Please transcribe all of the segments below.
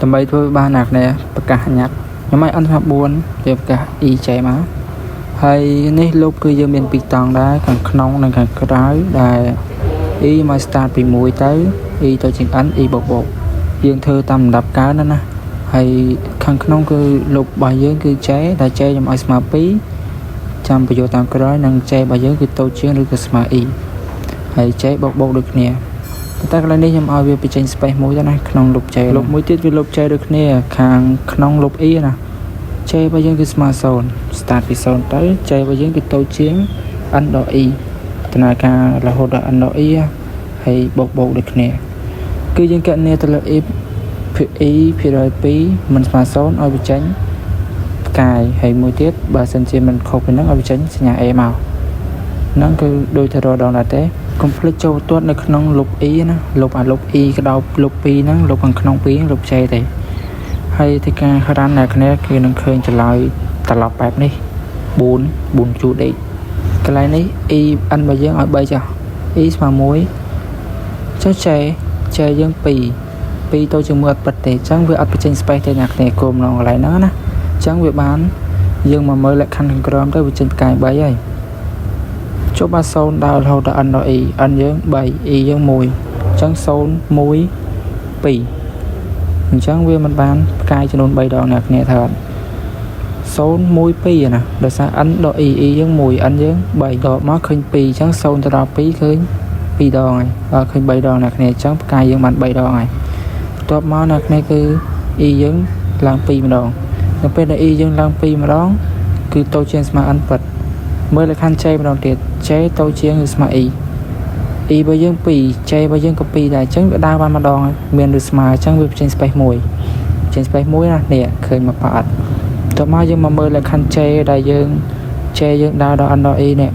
ដើម្បីធ្វើបានណាគ្នាប្រកាសញ៉ាត់ខ្ញុំឲ្យអន្តរ4យកប្រកាស e ចែមកហើយនេះលុបគឺយើងមាន2តង់ដែរខាងក្នុងនិងខាងក្រៅដែល e មក start ពី1ទៅ e ទៅជាង n e បូកយើងធ្វើតាមលំដាប់កើនណាហើយខាងក្នុងគឺលុបរបស់យើងគឺចែដែលចែខ្ញុំឲ្យស្មើ2ចាំបញ្ចូលតាមក្រោយនិងចែរបស់យើងគឺតូចជាងឬក៏ស្មើ e ហើយចែបូកដូចគ្នាតែកន្លែងនេះខ្ញុំឲ្យវាបញ្ចេញ space មួយទៅណាក្នុងលុបចែលុបមួយទៀតវាលុបចែដូចគ្នាខាងក្នុងលុប e ណាចែរបស់យើងគឺស្មើ0 start ពី0ទៅចែរបស់យើងគឺតូចជាង n ដល់ e ដំណើរការរហូតដល់ n ដល់ e ហើយបូកដូចគ្នាគឺយើងកណនាទៅលើ e ភាគ e ភាគរយ2មិនស្មើ0ឲ្យបញ្ចេញផ្កាយហើយមួយទៀតបើសិនជាមិនខុសពីហ្នឹងឲ្យបញ្ចេញសញ្ញា a មកហ្នឹងគឺដូចទៅរដងដែរទេកុំភ្លេចចូលទាត់នៅក្នុងលុប e ណាលុបលុប e ក្តោបលុប2ហ្នឹងលុបខាងក្នុង2ហ្នឹងលុបចែទេហើយទីការរ៉ាន់អ្នកគ្នាគឺនឹងឃើញចម្លើយត្រឡប់បែបនេះ4ជួរដេកកន្លែងនេះ e n របស់យើងឲ្យ3ចុះ e ស្មើ1ចុះចែយើង2ទៅជាមួយអត់ពិតទេអញ្ចឹងវាអត់បញ្ចេញ space ទេអ្នកគ្នាគុំក្នុងកន្លែងហ្នឹងណាអញ្ចឹងវាបានយើងមកមើលលក្ខខណ្ឌខាងក្រោមទៅវាចេញផ្កាយ3ហើយចុះបាទ0ដល់រហូតដល់ n ដល់ e n យើង3 e យើង1អញ្ចឹង0 1 2អញ្ចឹងវាមិនបានផ្កាយចំនួន3ដងអ្នកគ្នាថា0 1 2ណាដោយសារ n ដល់ e e យើង1 n យើង3ដកមកឃើញ2អញ្ចឹង0ទៅដល់2ឃើញ2ដងហើយដល់ឃើញ3ដងអ្នកគ្នាអញ្ចឹងផ្កាយយើងបាន3ដងហើយបន្ទាប់មកអ្នកគ្នាគឺ e យើងឡើង2ម្ដងនៅពេលដែល e យើងឡើង2ម្ដងគឺតូចជាងស្មើ n ពិតមើលលក្ខខណ្ឌ j ម្ដងទៀត j តូចជាងឬស្មើ e e របស់យើង2 j របស់យើងក៏2ដែរអញ្ចឹងវាដើរបានម្ដងមានឬស្មើអញ្ចឹងវាបញ្ចេញ space 1ណានេះឃើញមកប៉អត់តោះមកយើងមកមើលលក្ខខណ្ឌ j ដែលយើង j យើងដើរដល់ n ដល់ e នេះ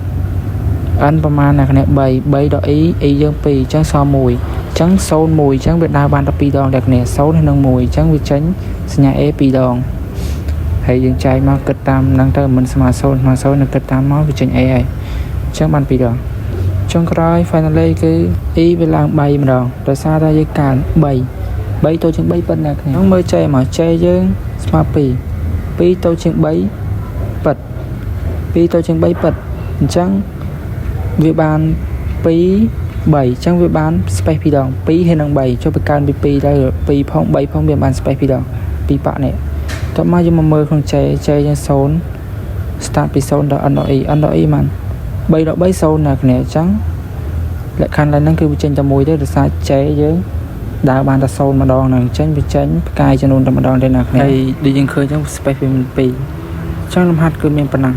n ប្រមាណណាគ្នា3ដល់ e e យើង2អញ្ចឹងសល់1អញ្ចឹង0 1អញ្ចឹងវាដើរបានដល់2ដងដែរគ្នា0ហើយនឹង1អញ្ចឹងវាចេញសញ្ញា a 2ដងហើយយើងចែកមកគិតតាមហ្នឹងទៅមិនស្មើ0នឹងគិតតាមមកវាចេញ a ហើយអញ្ចឹងបាន2ដងចុងក្រោយ finally គឺ e វាឡើង3ម្ដងដោយសារតែយើងកើន3ទៅជាង3ប៉ុណ្ណាគ្នាហ្នឹងមើល j មក j យើងស្មើ2ទៅជាង3ប៉ិត2ទៅជាង3ប៉ិតអញ្ចឹងវាបាន2 3អញ្ចឹងវាបាន space 2ដង2ហើយនឹង3ចុះទៅកើនពី2ទៅ2ផង3ផងវាបាន space 2ដង2ប៉នេះតោះមកយើងមកមើលក្នុង j យើង0 start ពី0ដល់ n ដល់ e n ដល់ e បាន3ដល់3 0ណាគ្នាអញ្ចឹងលក្ខខណ្ឌឡើងហ្នឹងគឺវាចេញតែមួយទេដោយសារ j យើងដើរបានតែ0ម្ដងហ្នឹងអញ្ចឹងវាចេញផ្កាយចំនួនតែម្ដងទេណាគ្នាហើយដូចយើងឃើញអញ្ចឹង space វាមាន2អញ្ចឹងលំហាត់គឺមានប៉ុណ្ណឹង